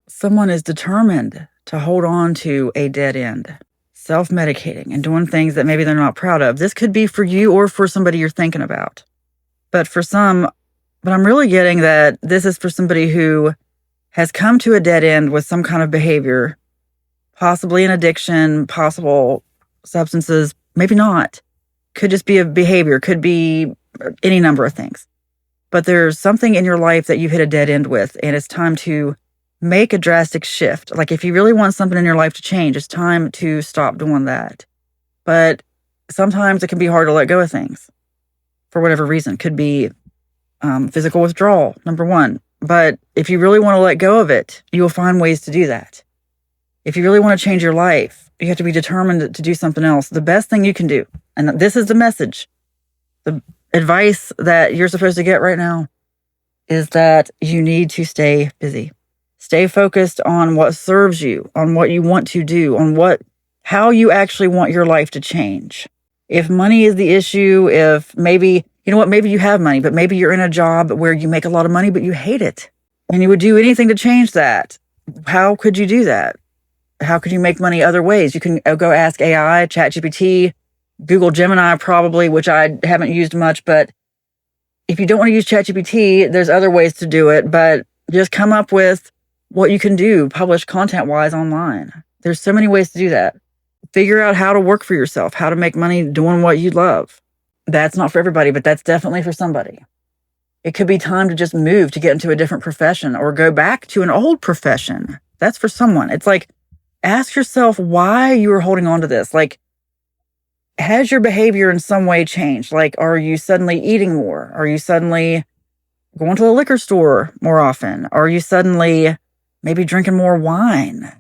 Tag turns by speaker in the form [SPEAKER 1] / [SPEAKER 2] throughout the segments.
[SPEAKER 1] someone is determined to hold on to a dead end, self-medicating and doing things that maybe they're not proud of. This could be for you or for somebody you're thinking about. But I'm really getting that this is for somebody who has come to a dead end with some kind of behavior, possibly an addiction, possible substances, maybe not. Could just be a behavior, could be any number of things. But there's something in your life that you hit a dead end with, and it's time to make a drastic shift. Like if you really want something in your life to change, it's time to stop doing that. But sometimes it can be hard to let go of things for whatever reason. Could be physical withdrawal, number one. But if you really want to let go of it, you will find ways to do that. If you really want to change your life, you have to be determined to do something else. The best thing you can do, and this is the message, the advice that you're supposed to get right now, is that you need to stay busy. Stay focused on what serves you, on what you want to do, on how you actually want your life to change. If money is the issue, if maybe you have money, but maybe you're in a job where you make a lot of money, but you hate it, and you would do anything to change that. How could you do that? How could you make money other ways? You can go ask AI, ChatGPT, Google Gemini probably, which I haven't used much, but if you don't want to use ChatGPT, there's other ways to do it, but just come up with what you can do, publish content-wise online. There's so many ways to do that. Figure out how to work for yourself, how to make money doing what you love. That's not for everybody, but that's definitely for somebody. It could be time to just move to get into a different profession or go back to an old profession. That's for someone. It's like, ask yourself why you are holding on to this. Like, has your behavior in some way changed? Like, are you suddenly eating more? Are you suddenly going to the liquor store more often? Are you suddenly maybe drinking more wine?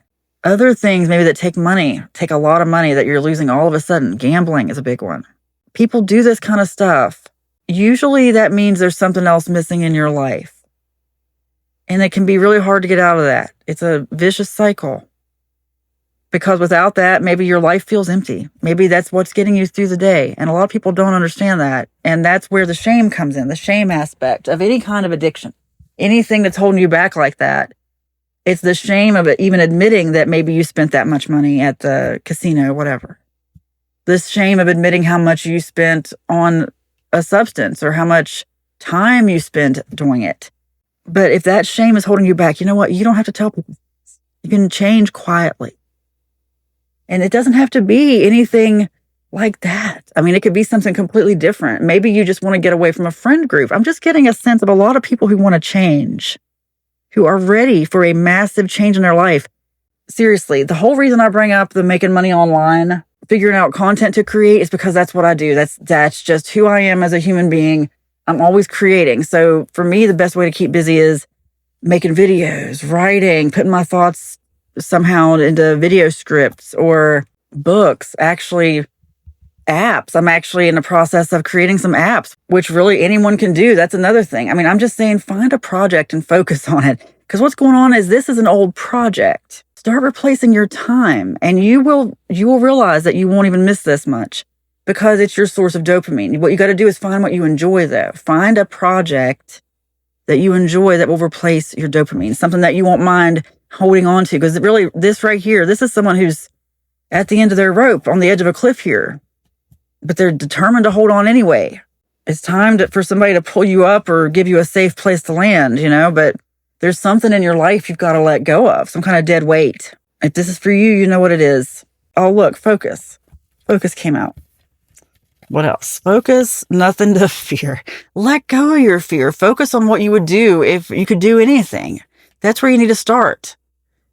[SPEAKER 1] Other things maybe that take a lot of money that you're losing all of a sudden. Gambling is a big one. People do this kind of stuff. Usually that means there's something else missing in your life. And it can be really hard to get out of that. It's a vicious cycle. Because without that, maybe your life feels empty. Maybe that's what's getting you through the day. And a lot of people don't understand that. And that's where the shame comes in, the shame aspect of any kind of addiction. Anything that's holding you back like that. It's the shame of it, even admitting that maybe you spent that much money at the casino, whatever. This shame of admitting how much you spent on a substance or how much time you spent doing it. But if that shame is holding you back, you know what? You don't have to tell people. You can change quietly. And it doesn't have to be anything like that. I mean, it could be something completely different. Maybe you just want to get away from a friend group. I'm just getting a sense of a lot of people who want to change, who are ready for a massive change in their life. Seriously, the whole reason I bring up the making money online, figuring out content to create, is because that's what I do. That's just who I am as a human being. I'm always creating. So for me, the best way to keep busy is making videos, writing, putting my thoughts somehow into video scripts or books, actually apps. I'm actually in the process of creating some apps, which really anyone can do. That's another thing. I mean, I'm just saying, find a project and focus on it. Because what's going on is this is an old project. Start replacing your time and you will realize that you won't even miss this much because it's your source of dopamine. What you got to do is find what you enjoy though. Find a project that you enjoy that will replace your dopamine, something that you won't mind holding on to. Because really, this right here, this is someone who's at the end of their rope on the edge of a cliff here, but they're determined to hold on anyway. It's time for somebody to pull you up or give you a safe place to land, but there's something in your life you've got to let go of, some kind of dead weight. If this is for you, you know what it is. Oh, look, focus. Focus came out. What else? Focus, nothing to fear. Let go of your fear. Focus on what you would do if you could do anything. That's where you need to start.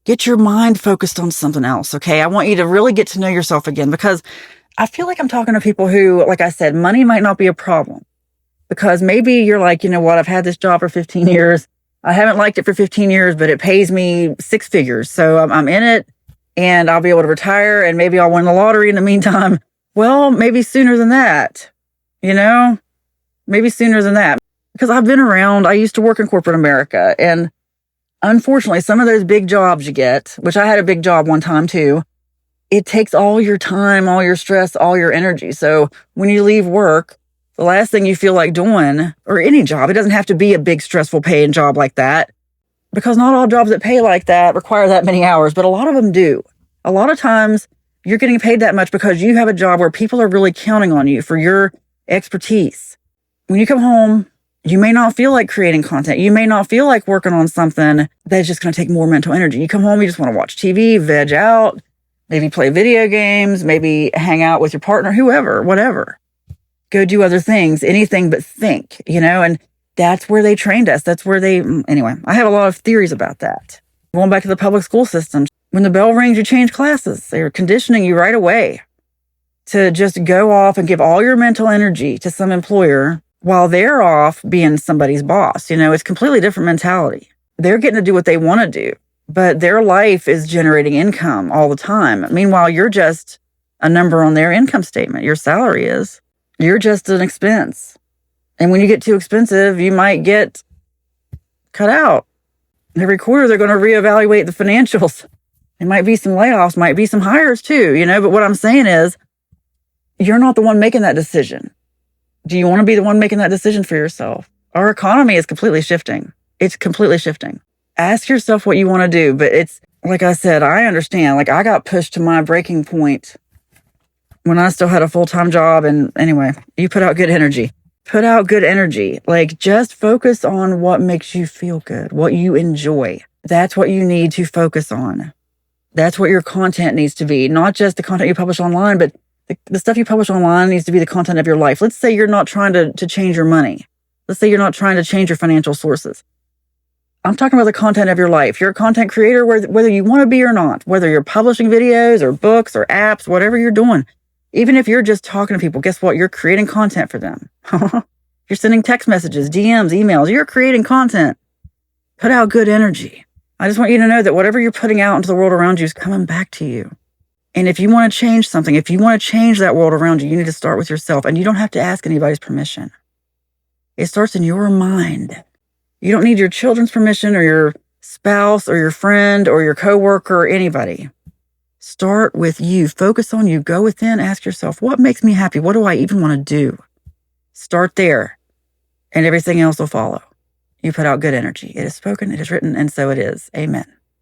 [SPEAKER 1] Get your mind focused on something else, okay? I want you to really get to know yourself again because I feel like I'm talking to people who, like I said, money might not be a problem. Because maybe you're like, you know what, I've had this job for 15 years. I haven't liked it for 15 years, but it pays me 6 figures. So I'm in it and I'll be able to retire and maybe I'll win the lottery in the meantime. Well, maybe sooner than that, maybe sooner than that. Because I've been around, I used to work in corporate America. And unfortunately, some of those big jobs you get, which I had a big job one time too, it takes all your time, all your stress, all your energy. So when you leave work, the last thing you feel like doing, or any job, it doesn't have to be a big stressful paying job like that. Because not all jobs that pay like that require that many hours, but a lot of them do. A lot of times you're getting paid that much because you have a job where people are really counting on you for your expertise. When you come home, you may not feel like creating content. You may not feel like working on something that's just going to take more mental energy. You come home, you just want to watch TV, veg out, maybe play video games, maybe hang out with your partner, whoever, whatever. Go do other things, anything but think, and that's where they trained us. Anyway, I have a lot of theories about that. Going back to the public school system, when the bell rings, you change classes. They're conditioning you right away to just go off and give all your mental energy to some employer while they're off being somebody's boss. It's a completely different mentality. They're getting to do what they want to do, but their life is generating income all the time. Meanwhile, you're just a number on their income statement. Your salary is. You're just an expense. And when you get too expensive, you might get cut out. Every quarter, they're going to reevaluate the financials. There might be some layoffs, might be some hires too, but what I'm saying is, you're not the one making that decision. Do you want to be the one making that decision for yourself? Our economy is completely shifting. It's completely shifting. Ask yourself what you want to do. But it's, like I said, I understand. I got pushed to my breaking point when I still had a full-time job. And anyway, you put out good energy. Put out good energy. Just focus on what makes you feel good, what you enjoy. That's what you need to focus on. That's what your content needs to be. Not just the content you publish online, but the stuff you publish online needs to be the content of your life. Let's say you're not trying to change your money. Let's say you're not trying to change your financial sources. I'm talking about the content of your life. You're a content creator, whether you want to be or not, whether you're publishing videos or books or apps, whatever you're doing. Even if you're just talking to people, guess what? You're creating content for them. You're sending text messages, DMs, emails. You're creating content. Put out good energy. I just want you to know that whatever you're putting out into the world around you is coming back to you. And if you want to change something, if you want to change that world around you, you need to start with yourself. And you don't have to ask anybody's permission. It starts in your mind. You don't need your children's permission or your spouse or your friend or your coworker or anybody. Start with you. Focus on you. Go within. Ask yourself, what makes me happy? What do I even want to do? Start there, and everything else will follow. You put out good energy. It is spoken, it is written, and so it is. Amen.